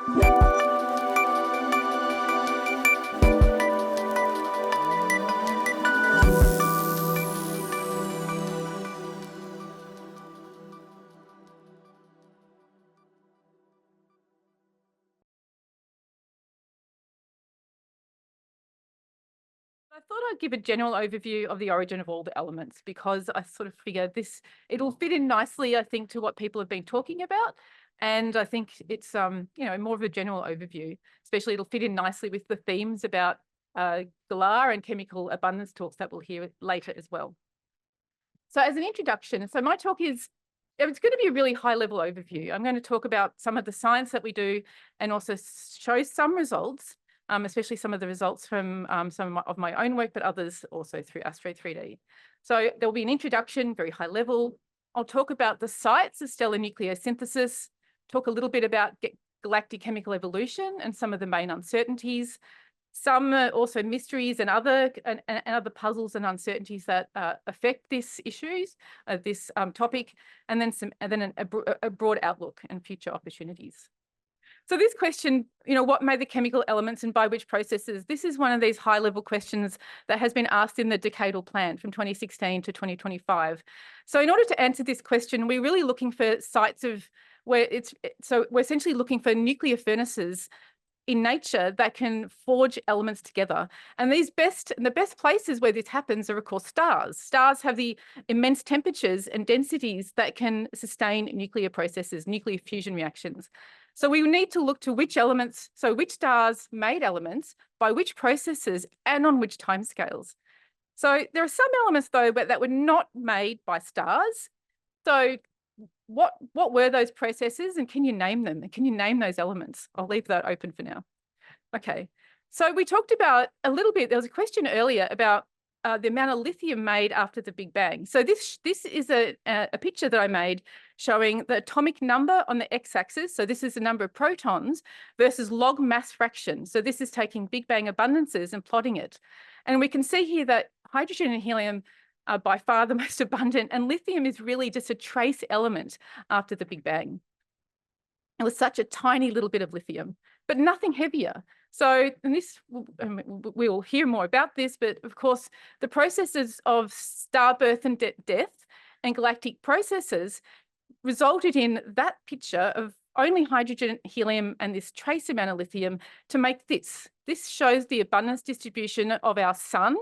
I thought I'd give a general overview of the origin of all the elements because I sort of figure it'll fit in nicely, I think, to what people have been talking about. And I think it's, more of a general overview, especially it'll fit in nicely with the themes about galar and chemical abundance talks that we'll hear later as well. So as an introduction, so my talk it's going to be a really high level overview. I'm going to talk about some of the science that we do and also show some results, especially some of the results from some of my own work, but others also through ASTRO 3D. So there'll be an introduction, very high level. I'll talk about the sites of stellar nucleosynthesis, talk a little bit about galactic chemical evolution and some of the main uncertainties, some also mysteries and other puzzles and uncertainties that affect this topic, and then a broad outlook and future opportunities. So this question, what made the chemical elements and by which processes? This is one of these high-level questions that has been asked in the decadal plan from 2016 to 2025. So in order to answer this question, we're really looking for sites of where we're essentially looking for nuclear furnaces in nature that can forge elements together. And the best places where this happens are, of course, stars. Stars have the immense temperatures and densities that can sustain nuclear processes, nuclear fusion reactions. So we need to look to which stars made elements, by which processes, and on which timescales. So there are some elements, though, that were not made by stars. So what were those processes, and can you name them? And can you name those elements? I'll leave that open for now. Okay, so we talked about a little bit, there was a question earlier about the amount of lithium made after the Big Bang. So this is a picture that I made showing the atomic number on the x-axis. So this is the number of protons versus log mass fraction. So this is taking Big Bang abundances and plotting it. And we can see here that hydrogen and helium are by far the most abundant, and lithium is really just a trace element after the Big Bang. It was such a tiny little bit of lithium, but nothing heavier. So, and we will hear more about this, but of course, the processes of star birth and death and galactic processes resulted in that picture of only hydrogen, helium, and this trace amount of lithium to make this. This shows the abundance distribution of our sun.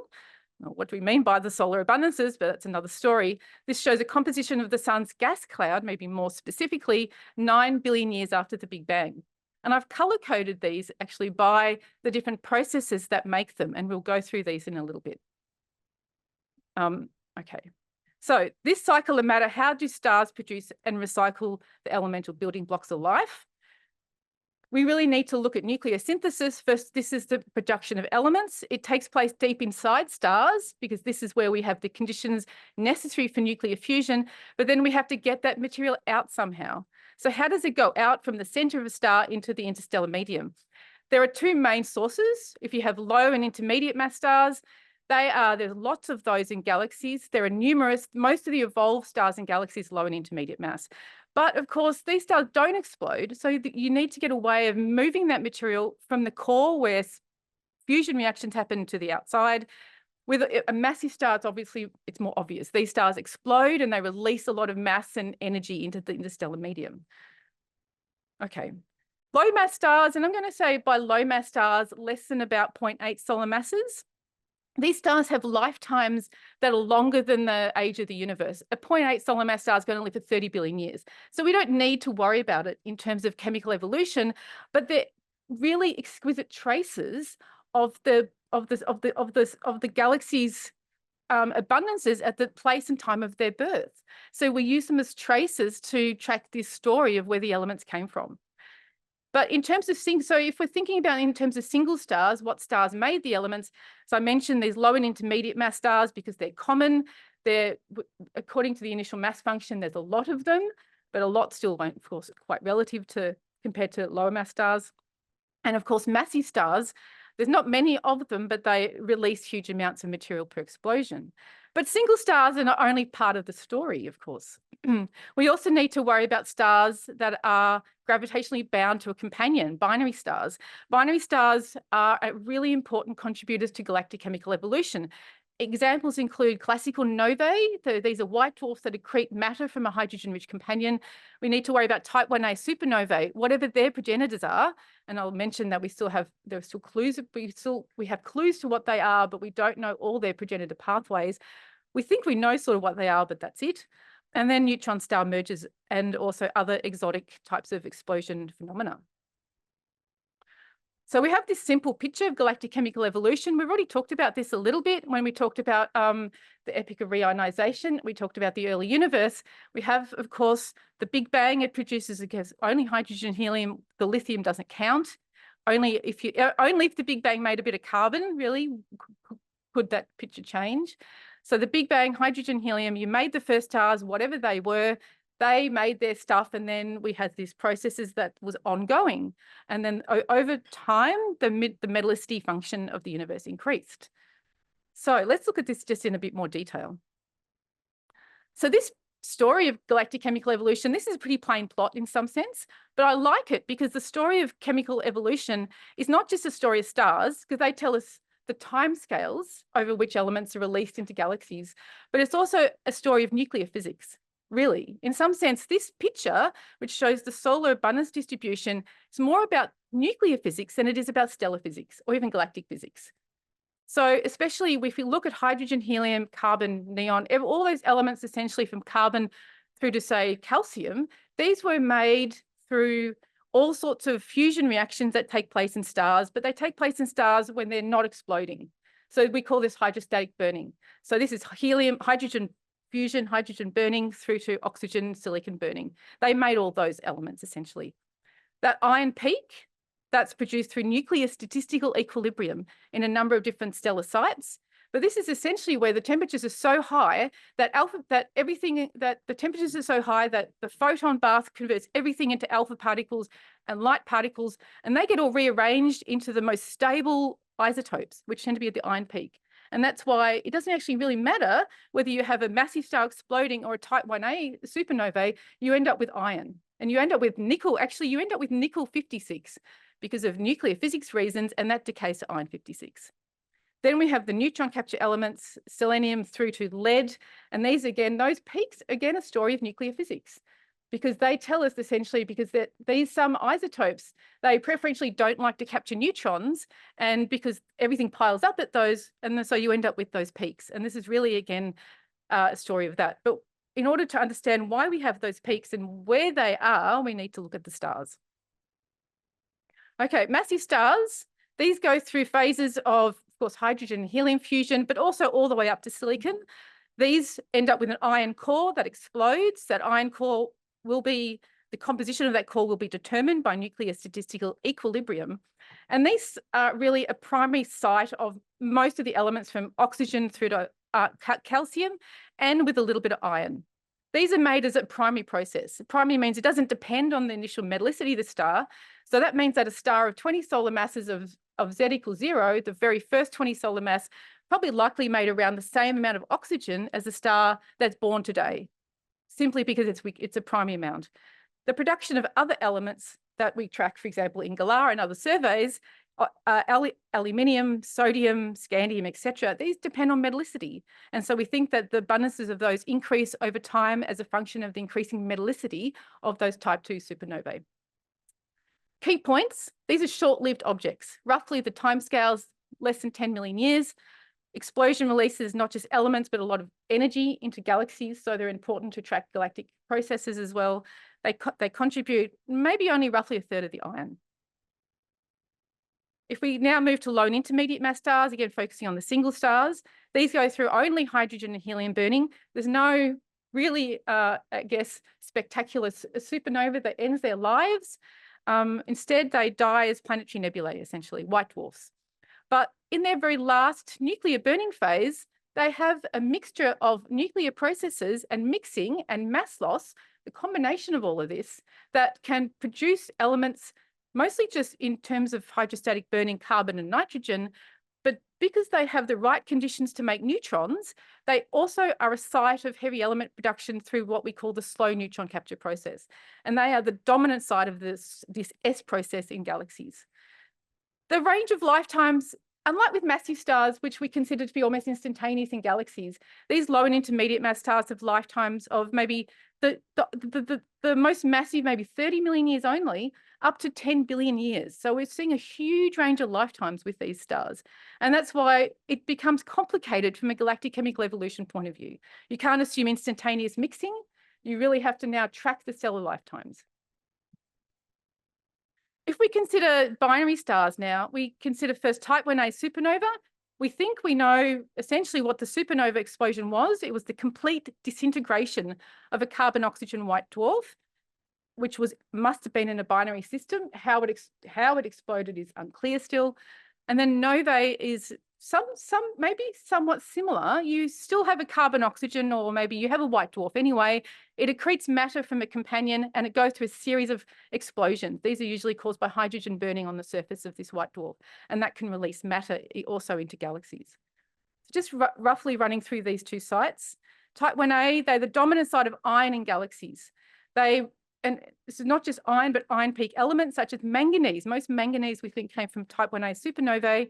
What do we mean by the solar abundances? But that's another story. This shows a composition of the sun's gas cloud, maybe more specifically, 9 billion years after the Big Bang. And I've color-coded these actually by the different processes that make them, and we'll go through these in a little bit. Okay, so this cycle of matter, how do stars produce and recycle the elemental building blocks of life? We really need to look at nucleosynthesis. First, this is the production of elements. It takes place deep inside stars because this is where we have the conditions necessary for nuclear fusion, but then we have to get that material out somehow. So how does it go out from the center of a star into the interstellar medium? There are two main sources. If you have low and intermediate mass stars, there's lots of those in galaxies. There are numerous, most of the evolved stars in galaxies, low and intermediate mass. But of course, these stars don't explode. So you need to get a way of moving that material from the core where fusion reactions happen to the outside. With a massive star, it's more obvious. These stars explode and they release a lot of mass and energy into the interstellar medium. Okay, low mass stars, and I'm going to say by low mass stars, less than about 0.8 solar masses. These stars have lifetimes that are longer than the age of the universe. A 0.8 solar mass star is going to live for 30 billion years. So we don't need to worry about it in terms of chemical evolution, but they're really exquisite traces of the galaxy's abundances at the place and time of their birth. So we use them as traces to track this story of where the elements came from. But in terms of so if we're thinking about in terms of single stars, what stars made the elements? So I mentioned these low and intermediate mass stars because they're common. They're, according to the initial mass function, there's a lot of them, but a lot still won't, of course, quite relative compared to lower mass stars. And of course, massive stars, there's not many of them, but they release huge amounts of material per explosion. But single stars are not only part of the story, of course. We also need to worry about stars that are gravitationally bound to a companion, binary stars. Binary stars are really important contributors to galactic chemical evolution. Examples include classical novae. These are white dwarfs that accrete matter from a hydrogen-rich companion. We need to worry about type 1a supernovae, whatever their progenitors are. And I'll mention that there are still clues. We have clues to what they are, but we don't know all their progenitor pathways. We think we know sort of what they are, but that's it. And then neutron star mergers and also other exotic types of explosion phenomena. So we have this simple picture of galactic chemical evolution. We've already talked about this a little bit when we talked about the epoch of reionization. We talked about the early universe. We have, of course, the Big Bang. It produces, I guess, only hydrogen and helium. The lithium doesn't count. Only if the Big Bang made a bit of carbon, really, could that picture change. So the Big Bang, hydrogen, helium, you made the first stars, whatever they were, they made their stuff, and then we had these processes that was ongoing. And then over time, the metallicity function of the universe increased. So let's look at this just in a bit more detail. So this story of galactic chemical evolution, this is a pretty plain plot in some sense, but I like it because the story of chemical evolution is not just a story of stars, because they tell us the timescales over which elements are released into galaxies, but it's also a story of nuclear physics. Really, in some sense, this picture, which shows the solar abundance distribution, is more about nuclear physics than it is about stellar physics or even galactic physics. So especially if we look at hydrogen, helium, carbon, neon, all those elements essentially from carbon through to, say, calcium, these were made through all sorts of fusion reactions that take place in stars, but they take place in stars when they're not exploding. So we call this hydrostatic burning. So this is helium, hydrogen fusion, hydrogen burning through to oxygen, silicon burning. They made all those elements essentially. That iron peak, that's produced through nuclear statistical equilibrium in a number of different stellar sites. But this is essentially where the temperatures are so high that the temperatures are so high that the photon bath converts everything into alpha particles and light particles, and they get all rearranged into the most stable isotopes, which tend to be at the iron peak. And that's why it doesn't actually really matter whether you have a massive star exploding or a type 1a supernovae, you end up with iron. And you end up with nickel. Actually, you end up with nickel 56 because of nuclear physics reasons, and that decays to iron 56. Then we have the neutron capture elements, selenium through to lead. And these, again, those peaks, again, a story of nuclear physics, because they tell us essentially because some isotopes, they preferentially don't like to capture neutrons, and because everything piles up at those, and so you end up with those peaks. And this is really, again, a story of that. But in order to understand why we have those peaks and where they are, we need to look at the stars. Okay, massive stars, these go through phases of course, hydrogen and helium fusion, but also all the way up to silicon. These end up with an iron core that explodes. That iron core the composition of that core will be determined by nuclear statistical equilibrium. And these are really a primary site of most of the elements from oxygen through to calcium, and with a little bit of iron. These are made as a primary process. Primary means it doesn't depend on the initial metallicity of the star. So that means that a star of 20 solar masses of Z equals 0, the very first 20 solar mass, probably likely made around the same amount of oxygen as a star that's born today, simply because it's a primary amount. The production of other elements that we track, for example, in Galar and other surveys, aluminium, sodium, scandium, etc., these depend on metallicity. And so we think that the abundances of those increase over time as a function of the increasing metallicity of those type 2 supernovae. Key points, these are short-lived objects. Roughly the timescales, less than 10 million years. Explosion releases not just elements, but a lot of energy into galaxies, so they're important to track galactic processes as well. They contribute maybe only roughly a third of the iron. If we now move to low and intermediate mass stars, again focusing on the single stars, these go through only hydrogen and helium burning. There's no really, I guess, spectacular supernova that ends their lives. Instead, they die as planetary nebulae, essentially, white dwarfs. But in their very last nuclear burning phase, they have a mixture of nuclear processes and mixing and mass loss, the combination of all of this, that can produce elements mostly just in terms of hydrostatic burning carbon and nitrogen, but because they have the right conditions to make neutrons, they also are a site of heavy element production through what we call the slow neutron capture process. And they are the dominant side of this S process in galaxies. The range of lifetimes, unlike with massive stars, which we consider to be almost instantaneous in galaxies, these low and intermediate mass stars have lifetimes of maybe the most massive, maybe 30 million years only, up to 10 billion years. So we're seeing a huge range of lifetimes with these stars. And that's why it becomes complicated from a galactic chemical evolution point of view. You can't assume instantaneous mixing. You really have to now track the stellar lifetimes. If we consider binary stars now, we consider first type 1a supernova. We think we know essentially what the supernova explosion was. It was the complete disintegration of a carbon-oxygen white dwarf, which must have been in a binary system. How it exploded is unclear still. And then novae is maybe somewhat similar. You still have a carbon-oxygen, or maybe you have a white dwarf anyway. It accretes matter from a companion and it goes through a series of explosions. These are usually caused by hydrogen burning on the surface of this white dwarf, and that can release matter also into galaxies. So just roughly running through these two sites. Type 1a, they're the dominant site of iron in galaxies. And this is not just iron, but iron peak elements such as manganese. Most manganese we think came from type 1a supernovae.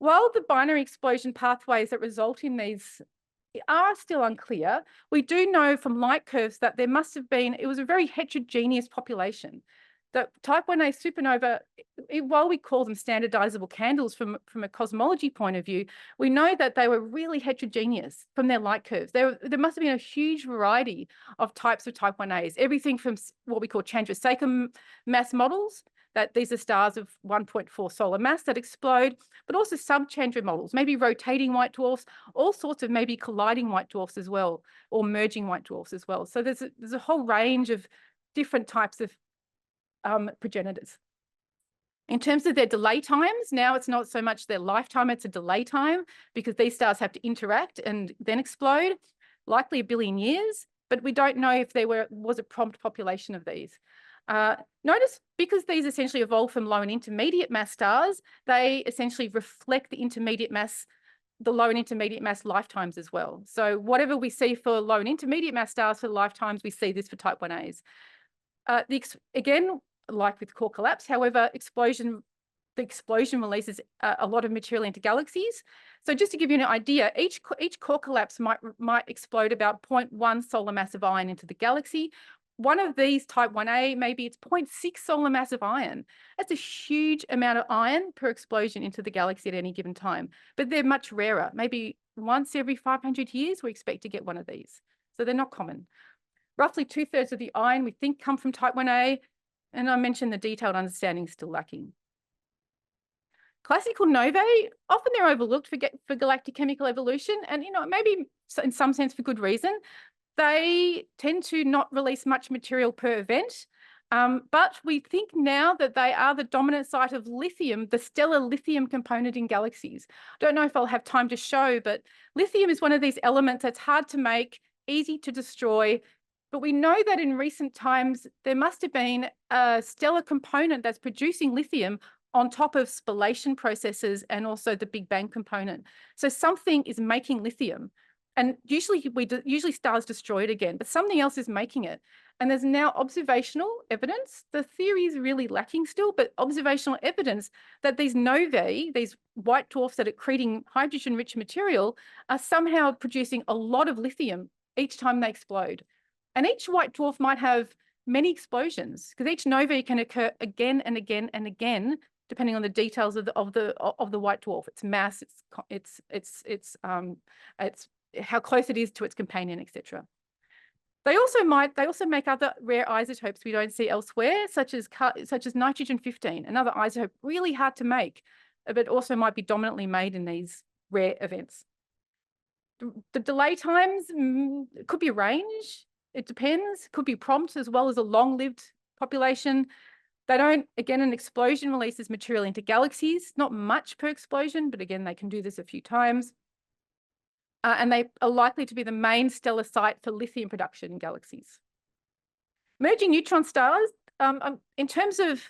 While the binary explosion pathways that result in these are still unclear, we do know from light curves that there must have been, it was a very heterogeneous population. The type 1a supernova, while we call them standardizable candles from a cosmology point of view, we know that they were really heterogeneous from their light curves. There must have been a huge variety of types of type 1as, everything from what we call Chandrasekhar mass models, that these are stars of 1.4 solar mass that explode, but also sub-Chandra models, maybe rotating white dwarfs, all sorts of maybe colliding white dwarfs as well, or merging white dwarfs as well. So there's a whole range of different types of progenitors. In terms of their delay times, now it's not so much their lifetime, it's a delay time, because these stars have to interact and then explode, likely 1 billion years, but we don't know if there was a prompt population of these. Notice, because these essentially evolved from low and intermediate mass stars, they essentially reflect the low and intermediate mass lifetimes as well. So whatever we see for low and intermediate mass stars for lifetimes, we see this for type 1as. Again, like with core collapse, however, the explosion releases a lot of material into galaxies. So just to give you an idea, each core collapse might explode about 0.1 solar mass of iron into the galaxy. One of these type 1a, maybe it's 0.6 solar mass of iron. That's a huge amount of iron per explosion into the galaxy at any given time, but they're much rarer. Maybe once every 500 years, we expect to get one of these. So they're not common. Roughly 2/3 of the iron we think come from type 1a, and I mentioned the detailed understanding is still lacking. Classical novae, often they're overlooked for galactic chemical evolution, and maybe in some sense for good reason. They tend to not release much material per event, but we think now that they are the dominant site of lithium, the stellar lithium component in galaxies. I don't know if I'll have time to show, but lithium is one of these elements that's hard to make, easy to destroy, but we know that in recent times, there must have been a stellar component that's producing lithium on top of spallation processes and also the Big Bang component. So something is making lithium. And usually stars destroy it again, but something else is making it. And there's now observational evidence. The theory is really lacking still, but observational evidence that these novae, these white dwarfs that are accreting hydrogen-rich material, are somehow producing a lot of lithium each time they explode. And each white dwarf might have many explosions, because each novae can occur again and again and again, depending on the details of the white dwarf, its mass, its how close it is to its companion, etc. They also make other rare isotopes we don't see elsewhere, such as nitrogen-15, another isotope really hard to make, but also might be dominantly made in these rare events. The delay times could be a range. It depends. Could be prompt as well as a long-lived population. They don't, again, an explosion releases material into galaxies, not much per explosion, but again, they can do this a few times. And they are likely to be the main stellar site for lithium production in galaxies. Merging neutron stars, in terms of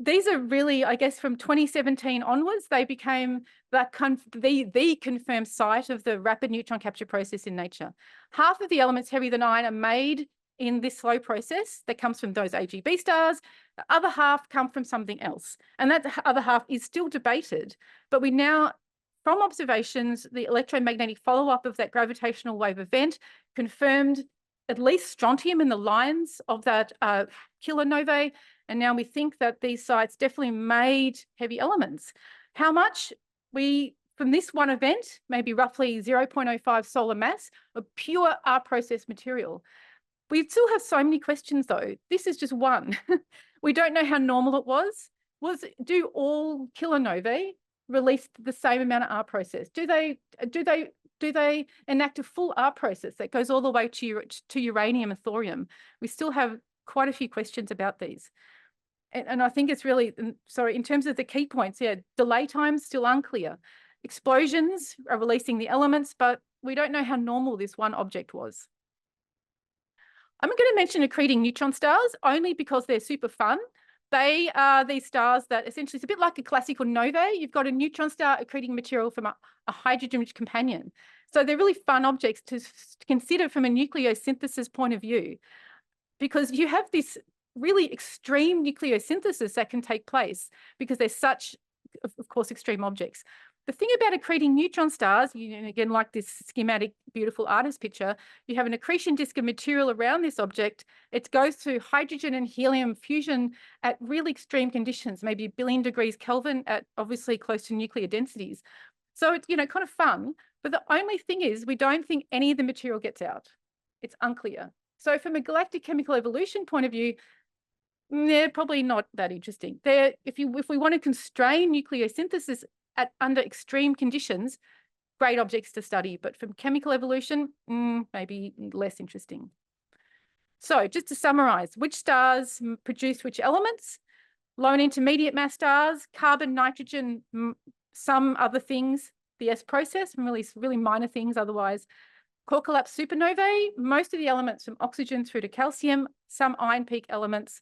these are really, I guess, from 2017 onwards, they became the confirmed site of the rapid neutron capture process in nature. Half of the elements heavier than iron are made in this slow process that comes from those AGB stars. The other half come from something else. And that other half is still debated. But we now, from observations, the electromagnetic follow-up of that gravitational wave event confirmed at least strontium in the lines of that kilonovae. And now we think that these sites definitely made heavy elements. How much? From this one event, maybe roughly 0.05 solar mass of pure R process material. We still have so many questions though. This is just one. We don't know how normal it was. Do all kilonovae release the same amount of R process? Do they enact a full R process that goes all the way to uranium and thorium? We still have quite a few questions about these. And I think it's really, sorry, in terms of the key points, yeah, delay times still unclear. Explosions are releasing the elements, but we don't know how normal this one object was. I'm going to mention accreting neutron stars only because they're super fun. They are these stars that essentially, it's a bit like a classical nova. You've got a neutron star accreting material from a hydrogen-rich companion. So they're really fun objects to consider from a nucleosynthesis point of view, because you have this really extreme nucleosynthesis that can take place because they're such, of course, extreme objects. The thing about accreting neutron stars, again, like this schematic, beautiful artist picture, you have an accretion disk of material around this object. It goes through hydrogen and helium fusion at really extreme conditions, maybe 1 billion degrees Kelvin at obviously close to nuclear densities. So it's, kind of fun. But the only thing is we don't think any of the material gets out. It's unclear. So from a galactic chemical evolution point of view, they're probably not that interesting. If we want to constrain nucleosynthesis under extreme conditions, great objects to study, but from chemical evolution, maybe less interesting. So just to summarize, which stars produce which elements? Low and intermediate mass stars, carbon, nitrogen, some other things, the S process, really minor things otherwise. Core collapse supernovae, most of the elements from oxygen through to calcium, some iron peak elements.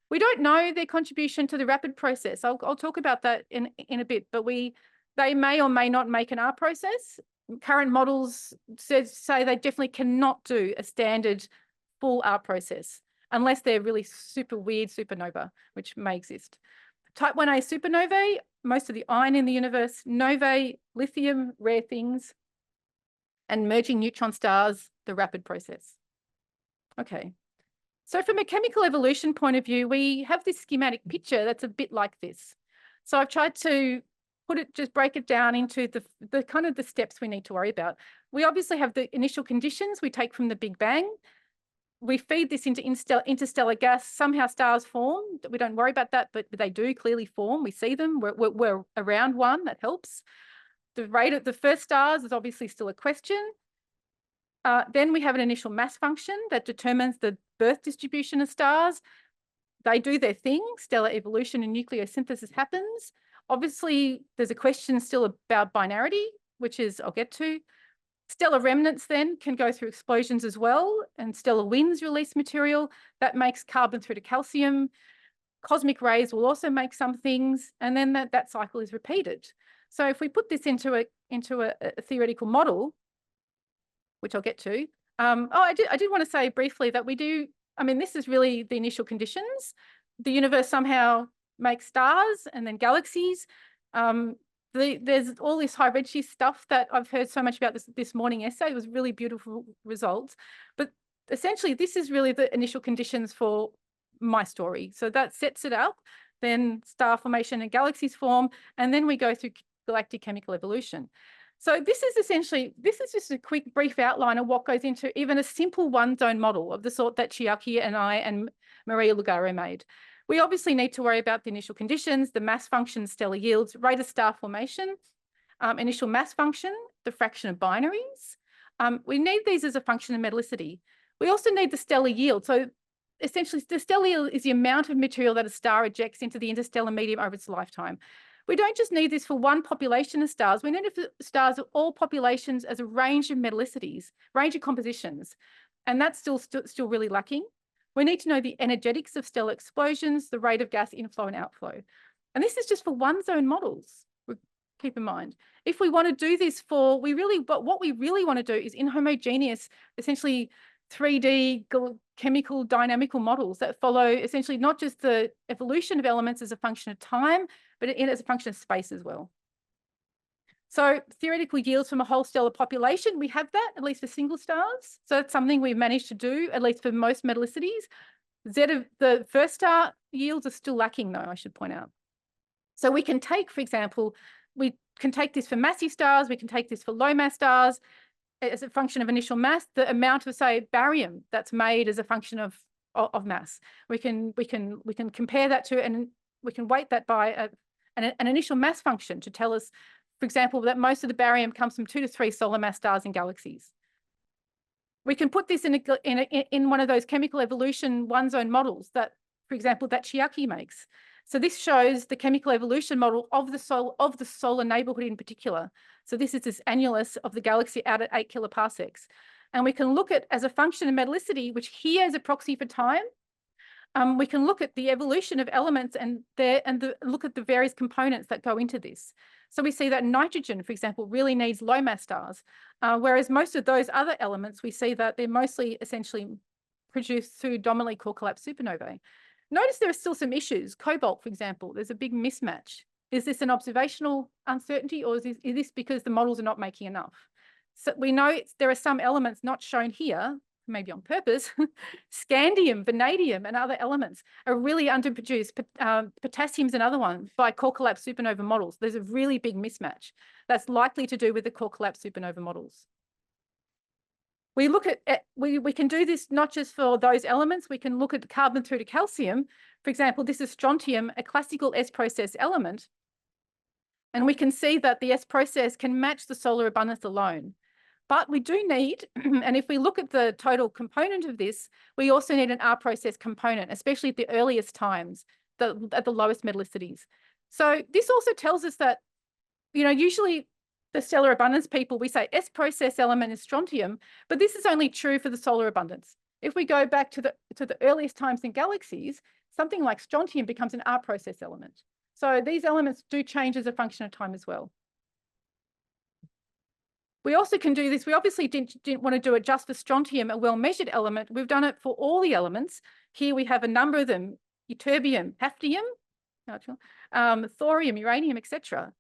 We don't know their contribution to the rapid process. I'll talk about that in a bit, but they may or may not make an R process. Current models say they definitely cannot do a standard full R process unless they're really super weird supernova, which may exist. Type 1a supernovae, most of the iron in the universe, novae, lithium, rare things, and merging neutron stars, the rapid process. Okay. So from a chemical evolution point of view, we have this schematic picture that's a bit like this. So I've tried to just break it down into the kind of the steps we need to worry about. We obviously have the initial conditions we take from the Big Bang. We feed this into interstellar gas. Somehow stars form. We don't worry about that, but they do clearly form. We see them. We're around one. That helps. The rate of the first stars is obviously still a question. Then we have an initial mass function that determines the birth distribution of stars. They do their thing. Stellar evolution and nucleosynthesis happens. Obviously, there's a question still about binarity, which is I'll get to. Stellar remnants then can go through explosions as well, and stellar winds release material that makes carbon through to calcium. Cosmic rays will also make some things, and then that cycle is repeated. So if we put this into a theoretical model, which I'll get to. I did want to say briefly that this is really the initial conditions. The universe somehow makes stars and then galaxies. There's all this high redshift stuff that I've heard so much about this morning essay. It was really beautiful results. But essentially, this is really the initial conditions for my story. So that sets it up. Then star formation and galaxies form, and then we go through galactic chemical evolution. So this is just a quick brief outline of what goes into even a simple one-zone model of the sort that Chiaki and I and Maria Lugaro made. We obviously need to worry about the initial conditions, the mass function, stellar yields, rate of star formation, initial mass function, the fraction of binaries. We need these as a function of metallicity. We also need the stellar yield. So essentially, the stellar yield is the amount of material that a star ejects into the interstellar medium over its lifetime. We don't just need this for one population of stars. We need it for stars of all populations as a range of metallicities, range of compositions. And that's still really lacking. We need to know the energetics of stellar explosions, the rate of gas inflow and outflow. And this is just for one zone models. Keep in mind, if we want to do this for, what we really want to do is inhomogeneous, essentially 3D chemical dynamical models that follow essentially not just the evolution of elements as a function of time, but as a function of space as well. So theoretical yields from a whole stellar population, we have that, at least for single stars. So that's something we've managed to do, at least for most metallicities. The first star yields are still lacking though, I should point out. So we can take, for example, we can take this for massive stars, we can take this for low mass stars as a function of initial mass, the amount of, say, barium that's made as a function of mass. We can compare that to, and we can weight that by an initial mass function to tell us, for example, that most of the barium comes from 2 to 3 solar mass stars in galaxies. We can put this in one of those chemical evolution one zone models that, for example, that Chiaki makes. So this shows the chemical evolution model of the solar neighborhood in particular. So this is this annulus of the galaxy out at 8 kiloparsecs. And we can look at, as a function of metallicity, which here is a proxy for time, we can look at the evolution of elements and look at the various components that go into this. So we see that nitrogen, for example, really needs low mass stars, whereas most of those other elements, we see that they're mostly essentially produced through dominantly core collapse supernovae. Notice there are still some issues. Cobalt, for example, there's a big mismatch. Is this an observational uncertainty, or is this because the models are not making enough? So we know there are some elements not shown here, maybe on purpose. Scandium, vanadium, and other elements are really underproduced. Potassium's another one by core collapse supernova models. There's a really big mismatch that's likely to do with the core collapse supernova models. We look at, we can do this not just for those elements, we can look at carbon through to calcium. For example, this is strontium, a classical S process element. And we can see that the S process can match the solar abundance alone. But we do need, and if we look at the total component of this, we also need an R process component, especially at the earliest times, at the lowest metallicities. So this also tells us that, you know, usually the stellar abundance people, we say S process element is strontium, but this is only true for the solar abundance. If we go back to the earliest times in galaxies, something like strontium becomes an R process element. So these elements do change as a function of time as well. We also can do this. We obviously didn't want to do it just for strontium, a well-measured element. We've done it for all the elements. Here we have a number of them: ytterbium, hafnium, thorium, uranium, etc.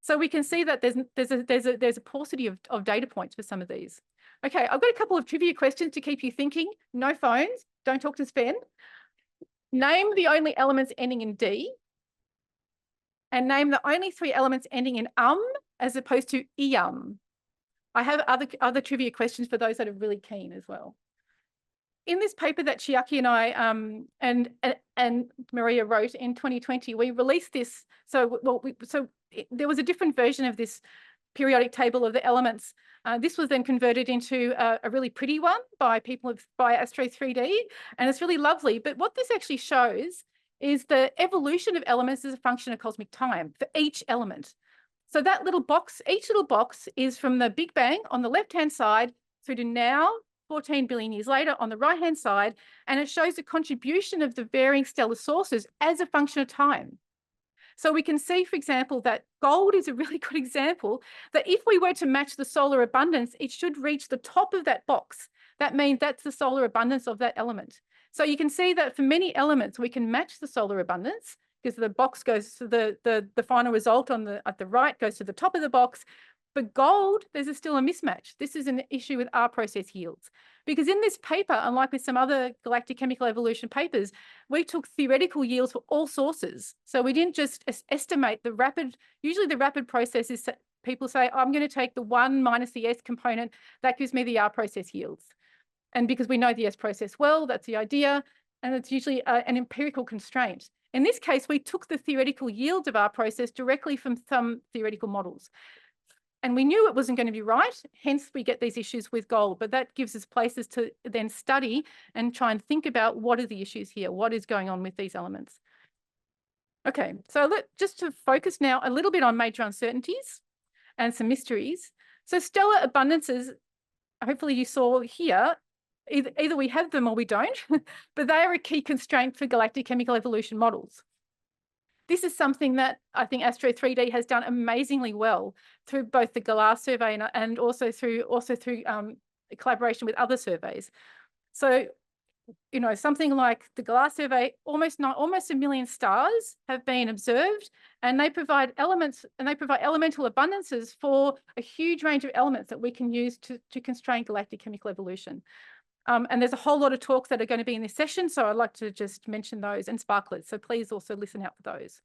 So we can see that there's a paucity of data points for some of these. Okay, I've got a couple of trivia questions to keep you thinking. No phones. Don't talk to Sven. Name the only elements ending in D, and name the only 3 elements ending in as opposed to ium. I have other trivia questions for those that are really keen as well. In this paper that Chiaki and I and Maria wrote in 2020, we released this. So there was a different version of this periodic table of the elements. This was then converted into a really pretty one by ASTRO 3D, and it's really lovely. But what this actually shows is the evolution of elements as a function of cosmic time for each element. So that little box, each little box is from the Big Bang on the left-hand side through to now, 14 billion years later on the right-hand side, and it shows the contribution of the varying stellar sources as a function of time. So we can see, for example, that gold is a really good example, that if we were to match the solar abundance, it should reach the top of that box. That means that's the solar abundance of that element. So you can see that for many elements, we can match the solar abundance, because the box goes to the final result at the right goes to the top of the box. For gold, there's still a mismatch. This is an issue with R process yields, because in this paper, unlike with some other galactic chemical evolution papers, we took theoretical yields for all sources. So we didn't just estimate the rapid, usually the rapid process is people say, oh, I'm going to take the 1 minus the S component, that gives me the R process yields. And because we know the S process well, that's the idea. And it's usually an empirical constraint. In this case, we took the theoretical yields of our process directly from some theoretical models. And we knew it wasn't going to be right, hence we get these issues with gold, but that gives us places to then study and try and think about what are the issues here, what is going on with these elements. Okay, so just to focus now a little bit on major uncertainties and some mysteries. So stellar abundances, hopefully you saw here, either we have them or we don't, but they are a key constraint for galactic chemical evolution models. This is something that I think ASTRO 3D has done amazingly well through both the GALAR survey and also through collaboration with other surveys. So, you know, something like the GALAR survey, almost 1 million stars have been observed, and they provide elements, and they provide elemental abundances for a huge range of elements that we can use to constrain galactic chemical evolution. And there's a whole lot of talks that are going to be in this session, so I'd like to just mention those, and sparklers, so please also listen out for those.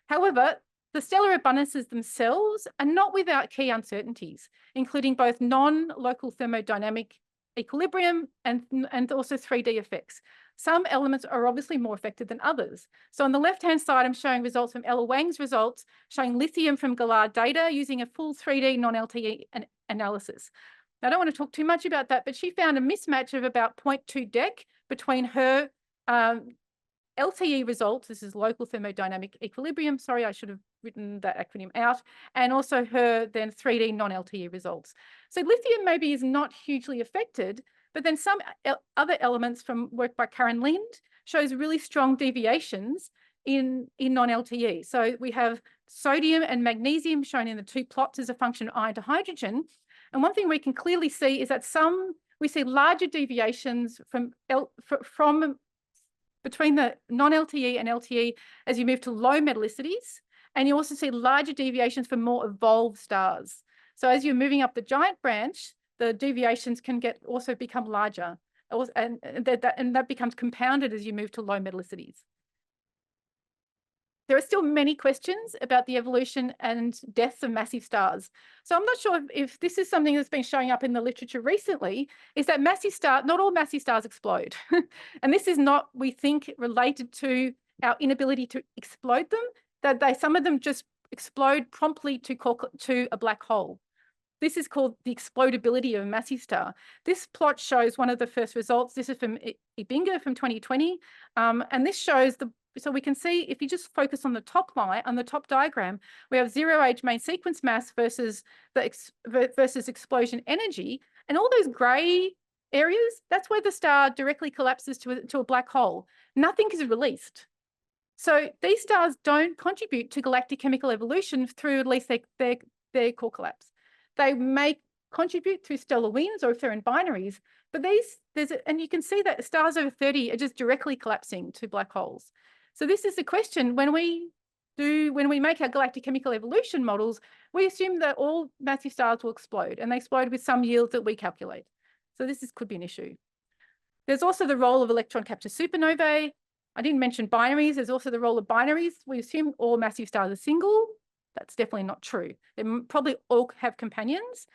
However, the stellar abundances themselves are not without key uncertainties, including both non-local thermodynamic equilibrium and also 3D effects. Some elements are obviously more affected than others. So on the left-hand side, I'm showing results from Ella Wang's results, showing lithium from GALAR data using a full 3D non-LTE analysis. Now, I don't want to talk too much about that, but she found a mismatch of about 0.2 dec between her LTE results, this is local thermodynamic equilibrium, sorry, I should have written that acronym out, and also her then 3D non-LTE results. So lithium maybe is not hugely affected, but then some other elements from work by Karen Lind shows really strong deviations in non-LTE. So we have sodium and magnesium shown in the two plots as a function of iron to hydrogen. And one thing we can clearly see is that we see larger deviations from between the non-LTE and LTE as you move to low metallicities. And you also see larger deviations for more evolved stars. So as you're moving up the giant branch, the deviations can also become larger. And that becomes compounded as you move to low metallicities. There are still many questions about the evolution and deaths of massive stars. So I'm not sure if this is something that's been showing up in the literature recently, is that not all massive stars explode. And this is not, we think, related to our inability to explode them, that some of them just explode promptly to a black hole. This is called the explodability of a massive star. This plot shows one of the first results. This is from Ibinga from 2020. And this shows so we can see if you just focus on the top line, on the top diagram, we have zero-age main sequence mass versus explosion energy. And all those gray areas, that's where the star directly collapses to a black hole. Nothing is released. So these stars don't contribute to galactic chemical evolution through at least their core collapse. They may contribute through stellar winds or if they're in binaries, but and you can see that stars over 30 are just directly collapsing to black holes. So this is the question, when we make our galactic chemical evolution models, we assume that all massive stars will explode, and they explode with some yields that we calculate. So this could be an issue. There's also the role of electron capture supernovae. I didn't mention binaries. There's also the role of binaries. We assume all massive stars are single. That's definitely not true. They probably all have companions.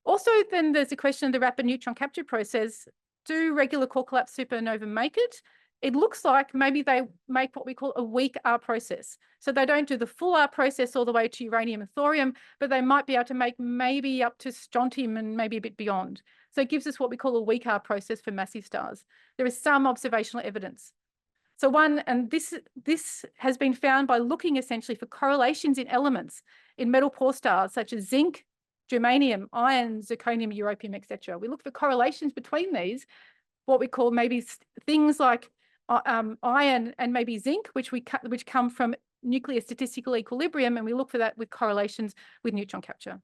Also, then there's the question of the rapid neutron capture process. Do regular core collapse supernova make it? It looks like maybe they make what we call a weak R process. So they don't do the full R process all the way to uranium and thorium, but they might be able to make maybe up to strontium and maybe a bit beyond. So it gives us what we call a weak R process for massive stars. There is some observational evidence. So this has been found by looking essentially for correlations in elements in metal poor stars such as zinc, germanium, iron, zirconium, europium, etc. We look for correlations between these, what we call maybe things like iron and maybe zinc, which come from nuclear statistical equilibrium, and we look for that with correlations with neutron capture.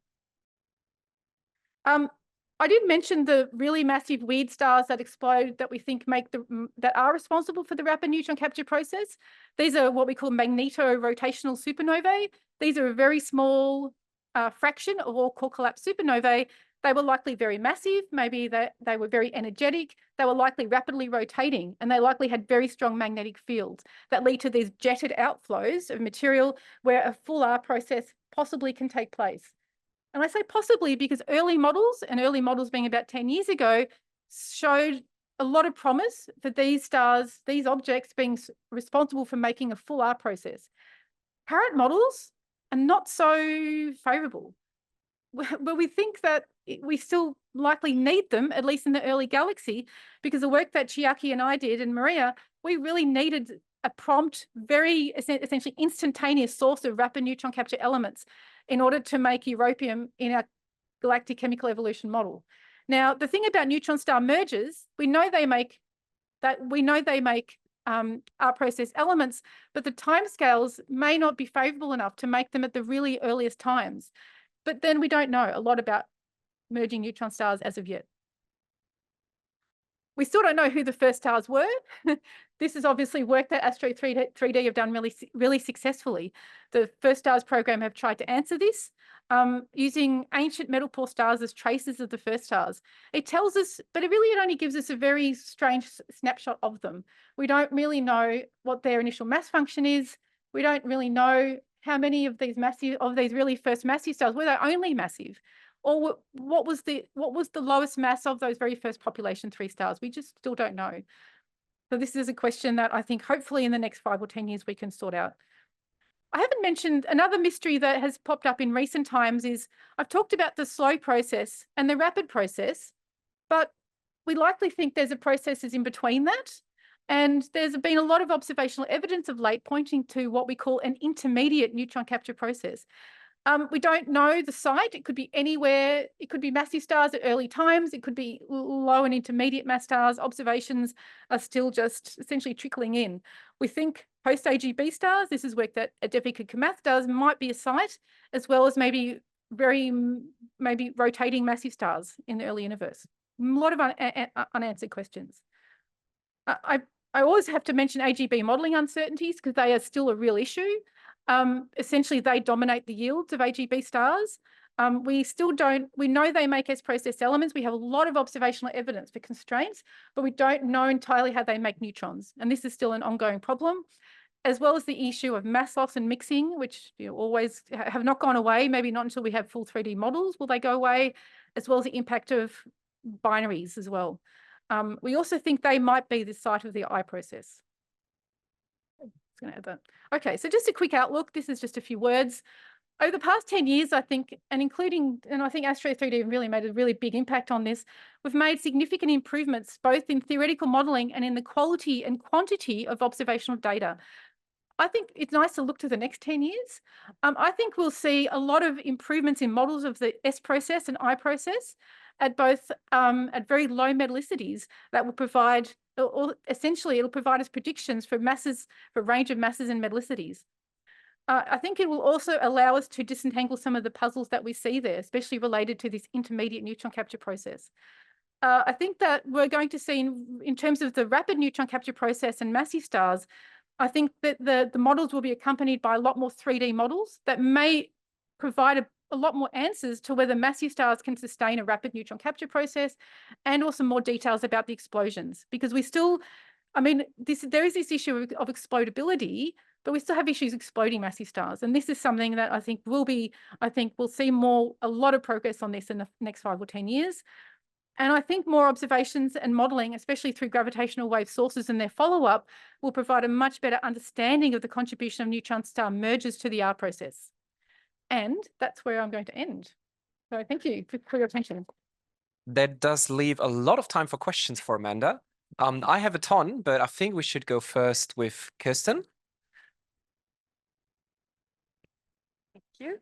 I did mention the really massive weird stars that explode that we think that are responsible for the rapid neutron capture process. These are what we call magneto-rotational supernovae. These are a very small fraction of all core collapse supernovae. They were likely very massive, maybe they were very energetic, they were likely rapidly rotating, and they likely had very strong magnetic fields that lead to these jetted outflows of material where a full R process possibly can take place. And I say possibly because early models being about 10 years ago, showed a lot of promise for these stars, these objects being responsible for making a full R process. Current models are not so favourable. But we think that we still likely need them, at least in the early galaxy, because the work that Chiaki and I did and Maria, we really needed a prompt, very essentially instantaneous source of rapid neutron capture elements in order to make europium in our galactic chemical evolution model. Now, the thing about neutron star mergers, we know they make our process elements, but the timescales may not be favorable enough to make them at the really earliest times. But then we don't know a lot about merging neutron stars as of yet. We still don't know who the first stars were. This is obviously work that ASTRO 3D have done really successfully. The first stars program have tried to answer this using ancient metal poor stars as traces of the first stars. It tells us, but it only gives us a very strange snapshot of them. We don't really know what their initial mass function is. We don't really know how many of these really first massive stars were they only massive, or what was the lowest mass of those very first population 3 stars. We just still don't know. So this is a question that I think hopefully in the next 5 or 10 years we can sort out. I haven't mentioned another mystery that has popped up in recent times is I've talked about the slow process and the rapid process, but we likely think there's a process in between that. And there's been a lot of observational evidence of late pointing to what we call an intermediate neutron capture process. We don't know the site. It could be anywhere. It could be massive stars at early times. It could be low and intermediate mass stars. Observations are still just essentially trickling in. We think post-AGB stars, this is work that Adepika Kamath does, might be a site, as well as maybe rotating massive stars in the early universe. A lot of unanswered questions. I always have to mention AGB modelling uncertainties because they are still a real issue. Essentially, they dominate the yields of AGB stars. We know they make S-process elements. We have a lot of observational evidence for constraints, but we don't know entirely how they make neutrons. And this is still an ongoing problem, as well as the issue of mass loss and mixing, which always have not gone away, maybe not until we have full 3D models will they go away, as well as the impact of binaries as well. We also think they might be the site of the I process. Going to add that. Okay, so just a quick outlook. This is just a few words. Over the past 10 years, I think, and I think ASTRO 3D really made a really big impact on this. We've made significant improvements, both in theoretical modelling and in the quality and quantity of observational data. I think it's nice to look to the next 10 years. I think we'll see a lot of improvements in models of the S process and I process at both at very low metallicities that will provide, or essentially it'll provide us predictions for masses, for a range of masses and metallicities. I think it will also allow us to disentangle some of the puzzles that we see there, especially related to this intermediate neutron capture process. I think that we're going to see in terms of the rapid neutron capture process and massive stars, I think that the models will be accompanied by a lot more 3D models that may provide a lot more answers to whether massive stars can sustain a rapid neutron capture process, and also more details about the explosions, because we still, there is this issue of explodability, but we still have issues exploding massive stars. And this is something that I think we'll see a lot of progress on this in the next 5 or 10 years. And I think more observations and modelling, especially through gravitational wave sources and their follow-up, will provide a much better understanding of the contribution of neutron star mergers to the R process. And that's where I'm going to end. So thank you for your attention. That does leave a lot of time for questions for Amanda. I have a ton, but I think we should go first with Kirsten. Thank you.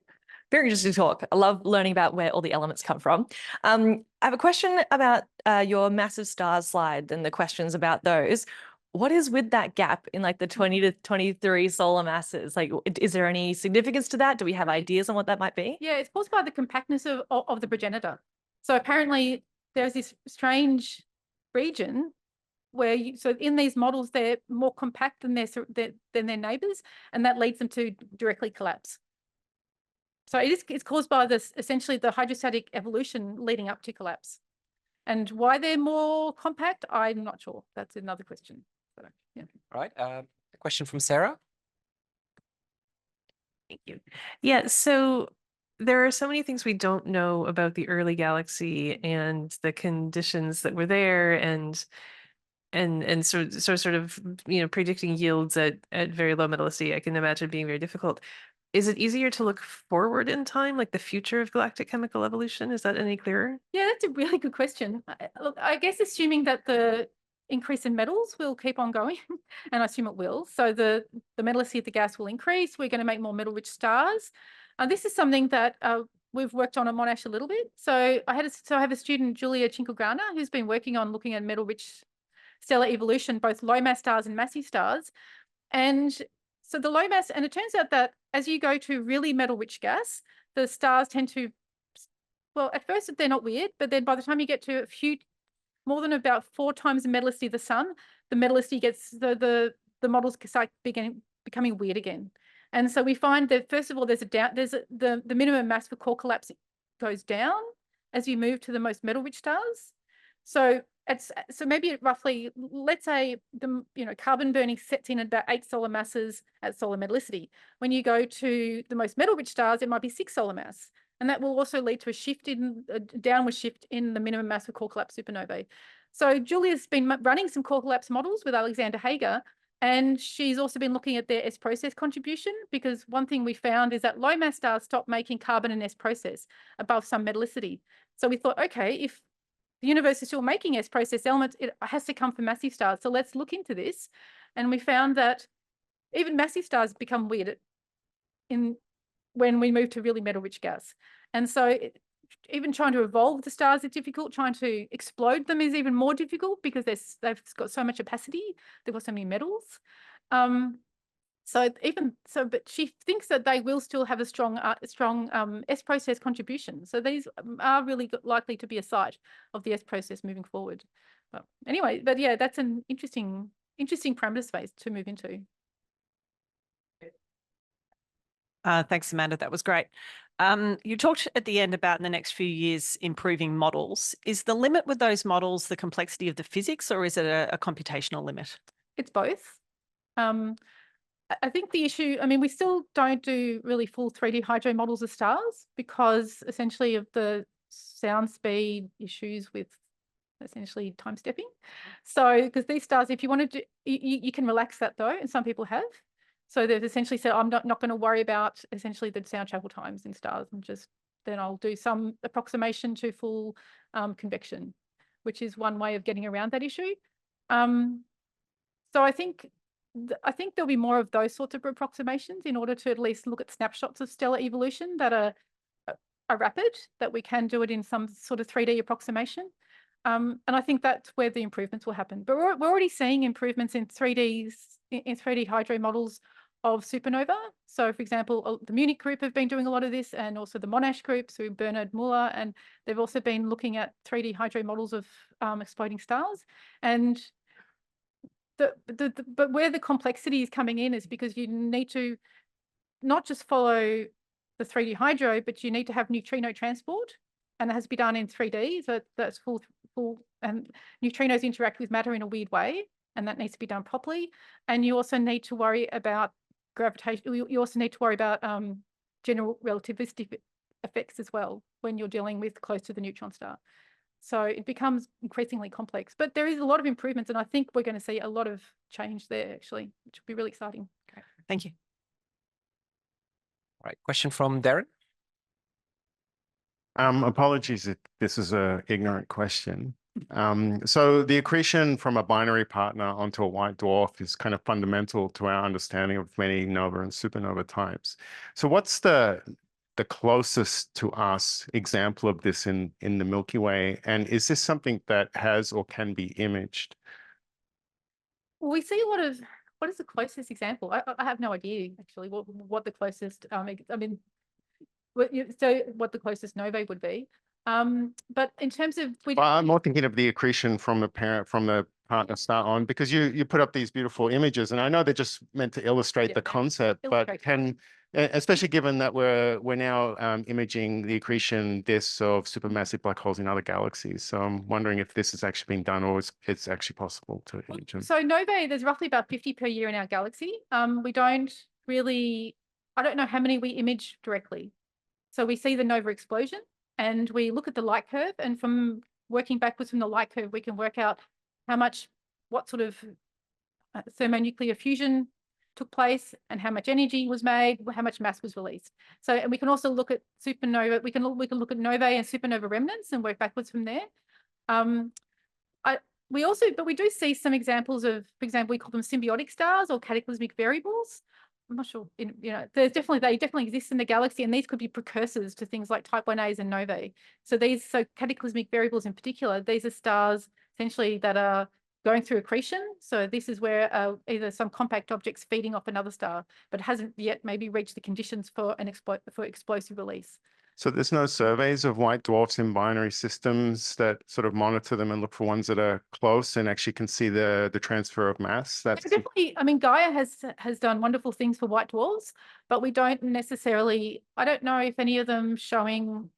Very interesting talk. I love learning about where all the elements come from. I have a question about your massive stars slide and the questions about those. What is with that gap in like the 20 to 23 solar masses? Like, is there any significance to that? Do we have ideas on what that might be? Yeah, it's caused by the compactness of the progenitor. So apparently there's this strange region where so in these models, they're more compact than their neighbors, and that leads them to directly collapse. So it's caused by this, essentially the hydrostatic evolution leading up to collapse. And why they're more compact, I'm not sure. That's another question. So, yeah. All right. A question from Sarah. Thank you. Yeah, so there are so many things we don't know about the early galaxy and the conditions that were there, and sort of predicting yields at very low metallicity, I can imagine being very difficult. Is it easier to look forward in time, like the future of galactic chemical evolution? Is that any clearer? Yeah, that's a really good question. Look, I guess assuming that the increase in metals will keep on going, and I assume it will. So the metallicity of the gas will increase. We're going to make more metal-rich stars. This is something that we've worked on at Monash a little bit. So I have a student, Julia Chinkelgrana, who's been working on looking at metal-rich stellar evolution, both low mass stars and massive stars. And so the low mass, and it turns out that as you go to really metal-rich gas, the stars tend to, well, at first they're not weird, but then by the time you get to more than about 4 times the metallicity of the sun, the metallicity gets, the models start becoming weird again. And so we find that, first of all, the minimum mass for core collapse goes down as you move to the most metal-rich stars. So maybe roughly, let's say carbon burning sets in at about 8 solar masses at solar metallicity. When you go to the most metal-rich stars, it might be 6 solar mass. And that will also lead to a downward shift in the minimum mass of core collapse supernovae. So Julia's been running some core collapse models with Alexander Hager, and she's also been looking at their S-process contribution, because one thing we found is that low mass stars stop making carbon and S-process above some metallicity. So we thought, okay, if the universe is still making S-process elements, it has to come from massive stars. So let's look into this. And we found that even massive stars become weird when we move to really metal-rich gas. And so even trying to evolve the stars is difficult. Trying to explode them is even more difficult, because they've got so much opacity. They've got so many metals. But she thinks that they will still have a strong S-process contribution. So these are really likely to be a site of the S-process moving forward. Well, anyway, but yeah, that's an interesting parameter space to move into. Thanks, Amanda. That was great. You talked at the end about in the next few years improving models. Is the limit with those models the complexity of the physics, or is it a computational limit? It's both. I think the issue, we still don't do really full 3D hydro models of stars, because essentially of the sound speed issues with essentially time stepping. So because these stars, if you want to do, you can relax that though, and some people have. So they've essentially said, I'm not going to worry about essentially the sound travel times in stars, and then I'll do some approximation to full convection, which is one way of getting around that issue. So I think there'll be more of those sorts of approximations in order to at least look at snapshots of stellar evolution that are rapid, that we can do it in some sort of 3D approximation. And I think that's where the improvements will happen. But we're already seeing improvements in 3D hydro models of supernova. So for example, the Munich group have been doing a lot of this, and also the Monash group, so Bernard Muller, and they've also been looking at 3D hydro models of exploding stars. And but where the complexity is coming in is because you need to not just follow the 3D hydro, but you need to have neutrino transport, and it has to be done in 3D. So that's full, and neutrinos interact with matter in a weird way, and that needs to be done properly. And you also need to worry about gravitation. You also need to worry about general relativistic effects as well when you're dealing with close to the neutron star. So it becomes increasingly complex, but there is a lot of improvements, and I think we're going to see a lot of change there actually, which will be really exciting. Okay. Thank you. All right, question from Darren. Apologies if this is an ignorant question. So the accretion from a binary partner onto a white dwarf is kind of fundamental to our understanding of many nova and supernova types. So what's the closest to us example of this in the Milky Way? And is this something that has or can be imaged? Well, we see a lot of, what is the closest example? I have no idea actually what the closest, so what the closest nova would be. But in terms of, I'm more thinking of the accretion from the partner star on, because you put up these beautiful images, and I know they're just meant to illustrate the concept, but especially given that we're now imaging the accretion disks of supermassive black holes in other galaxies. So I'm wondering if this has actually been done, or it's actually possible to image them. So novae, there's roughly about 50 per year in our galaxy. We don't really, I don't know how many we image directly. So we see the nova explosion, and we look at the light curve, and from working backwards from the light curve, we can work out what sort of thermonuclear fusion took place, and how much energy was made, how much mass was released. So, and we can also look at supernova. We can look at novae and supernova remnants and work backwards from there. We do see some examples of, for example, we call them symbiotic stars or cataclysmic variables, I'm not sure, you know, they definitely exist in the galaxy, and these could be precursors to things like type 1As and novae. So cataclysmic variables in particular, these are stars essentially that are going through accretion. So this is where either some compact object's feeding off another star, but hasn't yet maybe reached the conditions for explosive release. So there's no surveys of white dwarfs in binary systems that sort of monitor them and look for ones that are close and actually can see the transfer of mass. That's definitely, I mean, Gaia has done wonderful things for white dwarfs, but we don't necessarily, I don't know if any of them showing,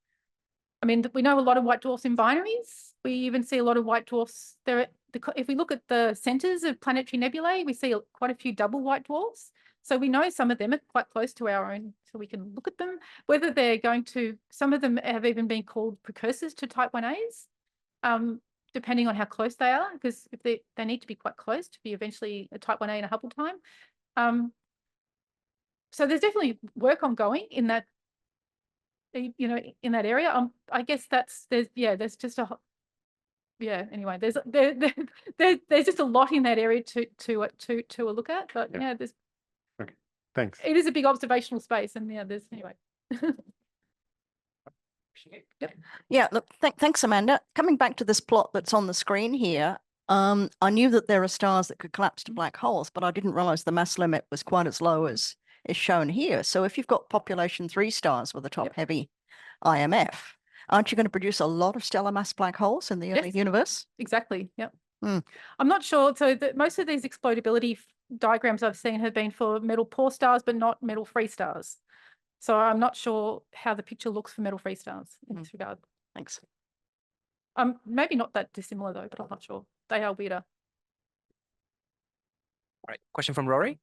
I mean, we know a lot of white dwarfs in binaries. We even see a lot of white dwarfs there. If we look at the centers of planetary nebulae, we see quite a few double white dwarfs. So we know some of them are quite close to our own, so we can look at them. Whether they're going to, some of them have even been called precursors to type 1As, depending on how close they are, because if they need to be quite close to be eventually a type 1A in a Hubble time. So there's definitely work ongoing in that, you know, in that area. I guess there's just a, anyway, there's just a lot in that area to look at, but Yeah. there's. Okay, thanks. It is a big observational space, and there's anyway. Yep. Yeah, look, thanks, Amanda. Coming back to this plot that's on the screen here, I knew that there are stars that could collapse to black holes, but I didn't realize the mass limit was quite as low as is shown here. So if you've got population 3 stars with a top heavy IMF, aren't you going to produce a lot of stellar mass black holes in the early universe? Exactly. Yep. Mm. I'm not sure. So most of these explodability diagrams I've seen have been for metal poor stars, but not metal free stars. So I'm not sure how the picture looks for metal free stars in this regard. Thanks. Maybe not that dissimilar though, but I'm not sure. They are weirder. All right, question from Rory.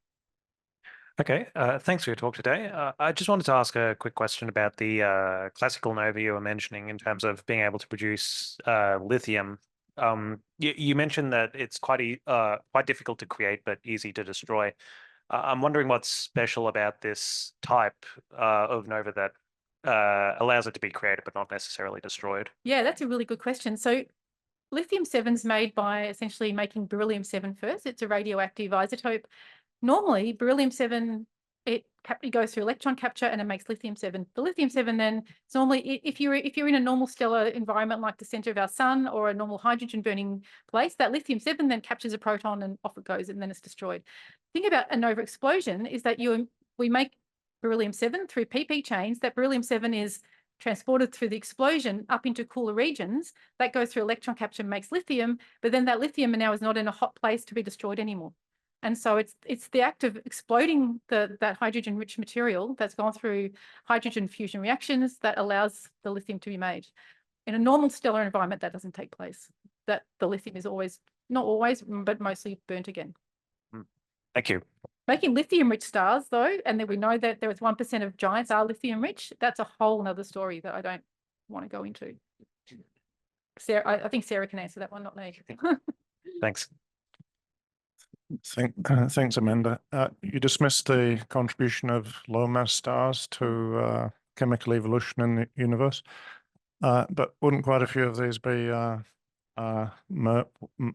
Okay, thanks for your talk today. I just wanted to ask a quick question about the classical nova you were mentioning in terms of being able to produce lithium. You mentioned that it's quite difficult to create but easy to destroy. I'm wondering what's special about this type of nova that allows it to be created but not necessarily destroyed. Yeah, that's a really good question. So lithium-7 is made by essentially making beryllium-7 first. It's a radioactive isotope. Normally, beryllium-7, it goes through electron capture and it makes lithium-7. The lithium-7 then, it's normally, if you're in a normal stellar environment like the center of our sun or a normal hydrogen burning place, that lithium-7 then captures a proton and off it goes, and then it's destroyed. The thing about a nova explosion is that we make beryllium-7 through pp chains. That beryllium-7 is transported through the explosion up into cooler regions. That goes through electron capture and makes lithium, but then that lithium now is not in a hot place to be destroyed anymore. And so it's the act of exploding that hydrogen-rich material that's gone through hydrogen fusion reactions that allows the lithium to be made. In a normal stellar environment, that doesn't take place. That the lithium is always, not always, but mostly burnt again. Thank you. Making lithium-rich stars, though, and then we know that there is 1% of giants are lithium-rich. That's a whole other story that I don't want to go into. Sarah, I think Sarah can answer that one, not me. Thanks. Thanks, Amanda. You dismissed the contribution of low mass stars to chemical evolution in the universe, but wouldn't quite a few of these be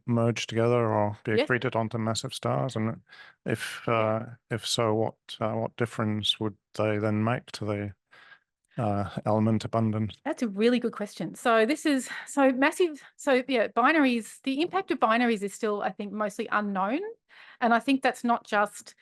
merged together or be accreted onto massive stars? And if so, what difference would they then make to the element abundance? That's a really good question. So binaries, the impact of binaries is still, I think, mostly unknown. And I think that's not just,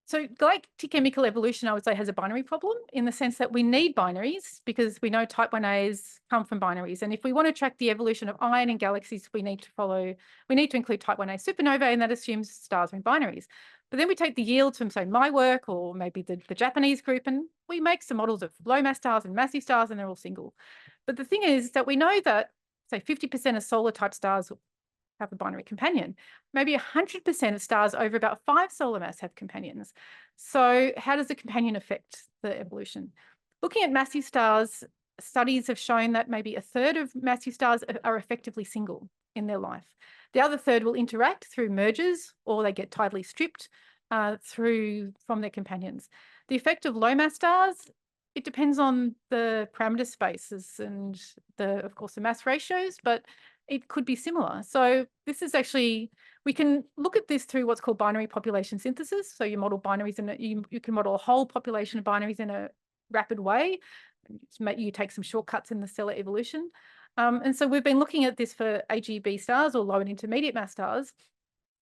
so galactic chemical evolution, I would say, has a binary problem in the sense that we need binaries because we know type 1As come from binaries. And if we want to track the evolution of iron in galaxies, we need to include type 1A supernovae, and that assumes stars are in binaries. But then we take the yields from, say, my work or maybe the Japanese group, and we make some models of low mass stars and massive stars, and they're all single. But the thing is that we know that, say, 50% of solar type stars have a binary companion. Maybe 100% of stars over about 5 solar mass have companions. So how does the companion affect the evolution? Looking at massive stars, studies have shown that maybe a third of massive stars are effectively single in their life. The other third will interact through mergers, or they get tidally stripped from their companions. The effect of low mass stars, it depends on the parameter spaces and of course, the mass ratios, but it could be similar. So this is actually, we can look at this through what's called binary population synthesis. So you model binaries and you can model a whole population of binaries in a rapid way. You take some shortcuts in the stellar evolution. And so we've been looking at this for AGB stars or low and intermediate mass stars.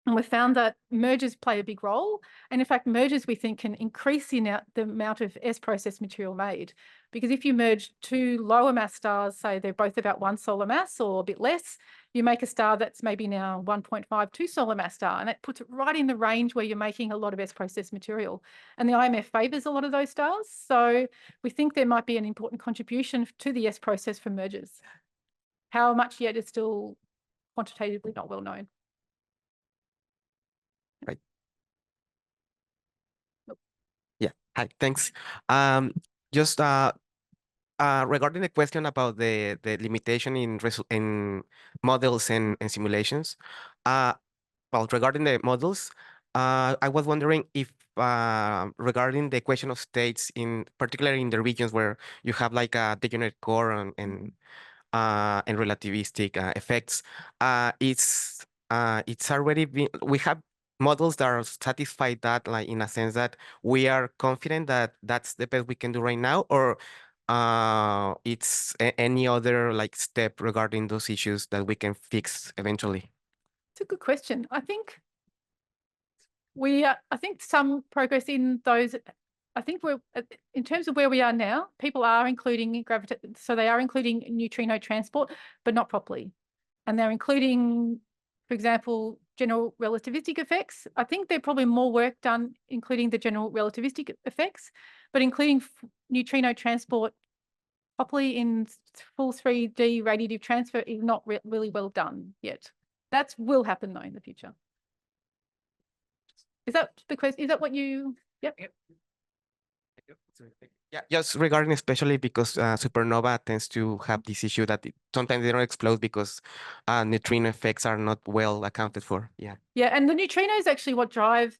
And we've found that mergers play a big role. And in fact, mergers we think can increase the amount of S-process material made. Because if you merge two lower mass stars, say they're both about 1 solar mass or a bit less, you make a star that's maybe now 1.52 solar mass star. And that puts it right in the range where you're making a lot of S-process material. And the IMF favours a lot of those stars. So we think there might be an important contribution to the S-process from mergers. How much yet is still quantitatively not well known. Yeah, hi, thanks. Just regarding the question about the limitation in models and simulations, well, regarding the models, I was wondering if regarding the equation of states, particularly in the regions where you have like a degenerate core and relativistic effects, it's already been, we have models that are satisfied that, like in a sense that we are confident that that's the best we can do right now, or it's any other like step regarding those issues that we can fix eventually? It's a good question. I think I think some progress in those. I think we're in terms of where we are now, people are including so they are including neutrino transport, but not properly. And they're including, for example, general relativistic effects. I think there's probably more work done including the general relativistic effects, but including neutrino transport properly in full 3D radiative transfer is not really well done yet. That will happen though in the future. Is that the question? Is that what you? Yep. Yeah, just regarding especially because supernova tends to have this issue that sometimes they don't explode because neutrino effects are not well accounted for. Yeah. Yeah, and the neutrinos actually what drive.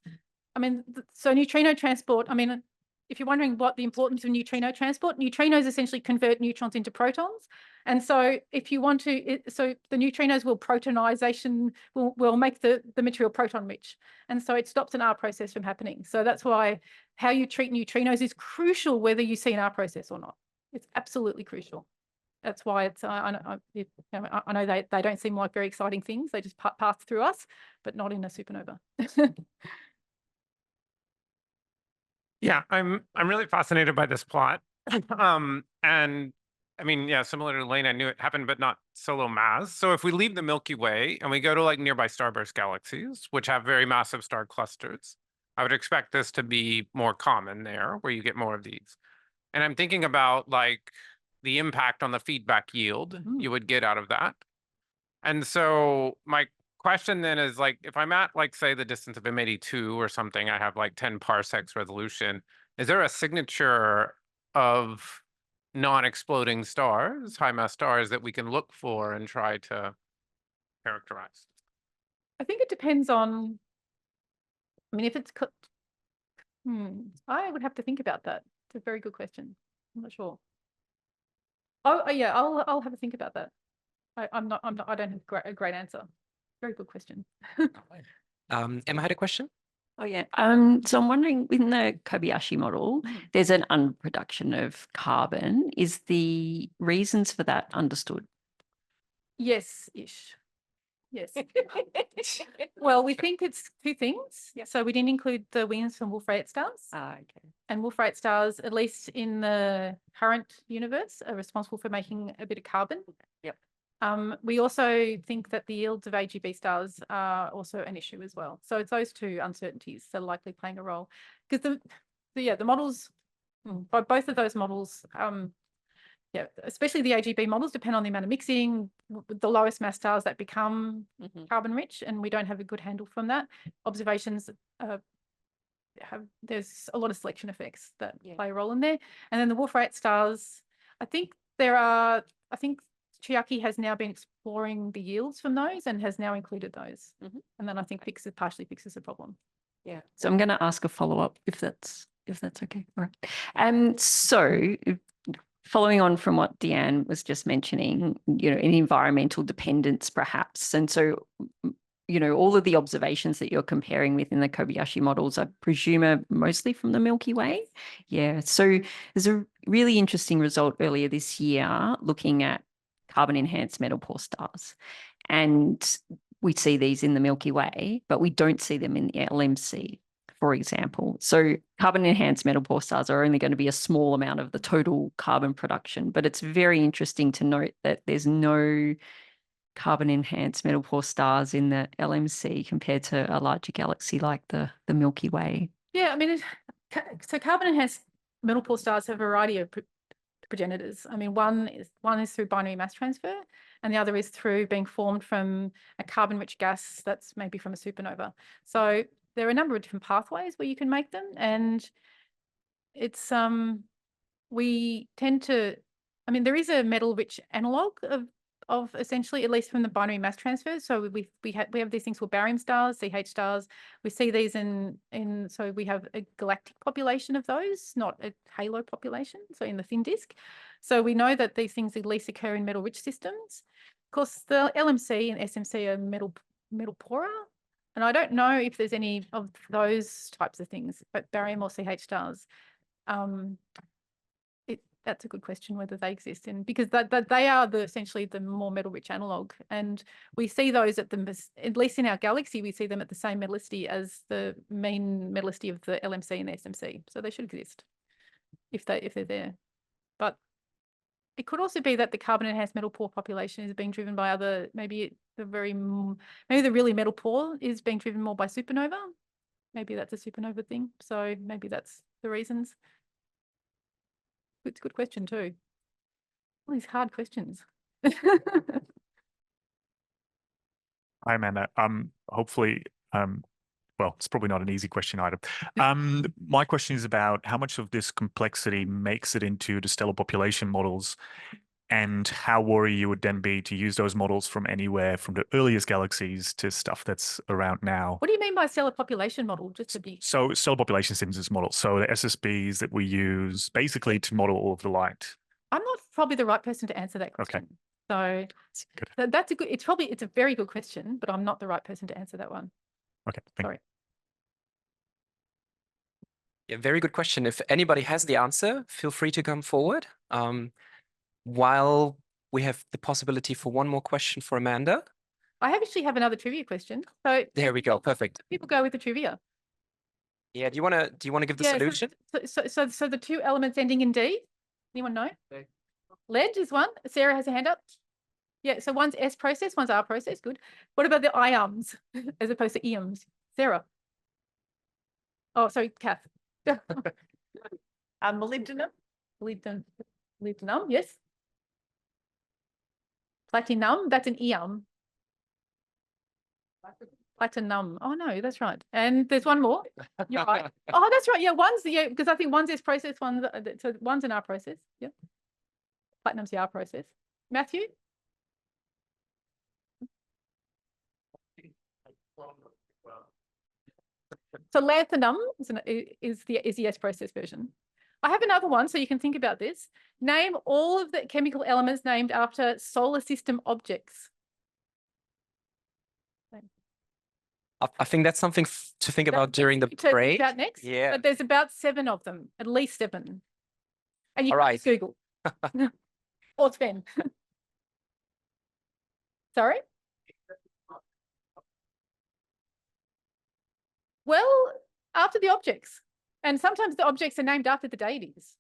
I mean, so neutrino transport. I mean, if you're wondering what the importance of neutrino transport, neutrinos essentially convert neutrons into protons. And so if you want to, so the neutrinos will protonization, will make the material proton rich. And so it stops an R process from happening. So that's why how you treat neutrinos is crucial whether you see an R process or not. It's absolutely crucial. That's why it's, I know they don't seem like very exciting things. They just pass through us, but not in a supernova. Yeah, I'm really fascinated by this plot. And I mean, yeah, similar to Lane, I knew it happened, but not solo mass. So if we leave the Milky Way and we go to like nearby starburst galaxies, which have very massive star clusters, I would expect this to be more common there, where you get more of these. And I'm thinking about like the impact on the feedback yield you would get out of that. And so my question then is like, if I'm at like, say the distance of M82 or something, I have like 10 parsecs resolution. Is there a signature of non-exploding stars, high mass stars that we can look for and try to characterize? I think it depends on, I mean, if it's, I would have to think about that. It's a very good question. I'm not sure. Oh yeah, I'll have a think about that. I don't have a great answer. Very good question. Emma had a question. Oh yeah. So I'm wondering, in the Kobayashi model, there's an unproduction of carbon. Is the reasons for that understood? Yes-ish. Yes. Well, we think it's two things. Yep. So we didn't include the wings from Wolf-Rayet stars. Okay. And Wolf-Rayet stars, at least in the current universe, are responsible for making a bit of carbon. Yep. We also think that the yields of AGB stars are also an issue as well. So it's those two uncertainties that are likely playing a role. Because the models, both of those models, yeah, especially the AGB models depend on the amount of mixing, the lowest mass stars that become carbon rich, and we don't have a good handle from that. Observations there's a lot of selection effects that play a role in there. And then the Wolf-Rayet stars, I think Chiaki has now been exploring the yields from those and has now included those. And then I think partially fixes the problem. Yeah. So I'm going to ask a follow-up if that's okay. All right. So following on from what Deanne was just mentioning, an environmental dependence perhaps. And so you know, all of the observations that you're comparing within the Kobayashi models, I presume, are mostly from the Milky Way. Yeah. So there's a really interesting result earlier this year looking at carbon enhanced metal poor stars. And we see these in the Milky Way, but we don't see them in the LMC, for example. So carbon enhanced metal poor stars are only going to be a small amount of the total carbon production, but it's very interesting to note that there's no carbon enhanced metal poor stars in the LMC compared to a larger galaxy like the Milky Way. Yeah, I mean, so carbon enhanced metal poor stars have a variety of progenitors. I mean, one is through binary mass transfer, and the other is through being formed from a carbon-rich gas that's maybe from a supernova. So there are a number of different pathways where you can make them, and it's we tend to, I mean, there is a metal-rich analog of essentially, at least from the binary mass transfer. So we have these things called barium stars, CH stars. We see these in so we have a galactic population of those, not a halo population, so in the thin disk. So we know that these things at least occur in metal-rich systems. Of course, the LMC and SMC are metal poorer, and I don't know if there's any of those types of things, but barium or CH stars. That's a good question whether they exist, and because they are essentially the more metal-rich analog, and we see those at least in our galaxy, we see them at the same metallicity as the mean metallicity of the LMC and the SMC, so they should exist if they're there. But it could also be that the carbon enhanced metal poor population is being driven by other, maybe the really metal poor is being driven more by supernova. Maybe that's a supernova thing, so maybe that's the reasons. It's a good question too. All these hard questions. Hi, Amanda. Hopefully, well, it's probably not an easy question either. My question is about how much of this complexity makes it into the stellar population models, and how worried you would then be to use those models from anywhere from the earliest galaxies to stuff that's around now. What do you mean by stellar population model? Just to be So stellar population synthesis model. So the SSBs that we use basically to model all of the light. I'm not probably the right person to answer that question. Okay. So that's a good, it's a very good question, but I'm not the right person to answer that one. Okay, sorry. Yeah, very good question. If anybody has the answer, feel free to come forward. While we have the possibility for one more question for Amanda. I actually have another trivia question. So there we go. Perfect. People go with the trivia. Yeah. Do you want to give the solution? So the two elements ending in D. Anyone know? Lead is one. Sarah has a hand up. Yeah. So one's S process, one's R process. Good. What about the ions as opposed to eons? Sarah. Oh, sorry, Kath. Molybdenum. Molybdenum. Yes. Platinum, that's an eon. Platinum. Oh no, that's right. And there's one more. You're right. Oh, that's right. Yeah, because I think one's S process, one's an R process. Yeah. Platinum's the R process. Matthew? So lanthanum is the S process version. I have another one, so you can think about this. Name all of the chemical elements named after solar system objects. I think that's something to think about during the break. About next. Yeah. But there's about 7 of them, at least 7. And you All can right. just Google. Or Sven. Sorry? Well, after the objects. And sometimes the objects are named after the deities.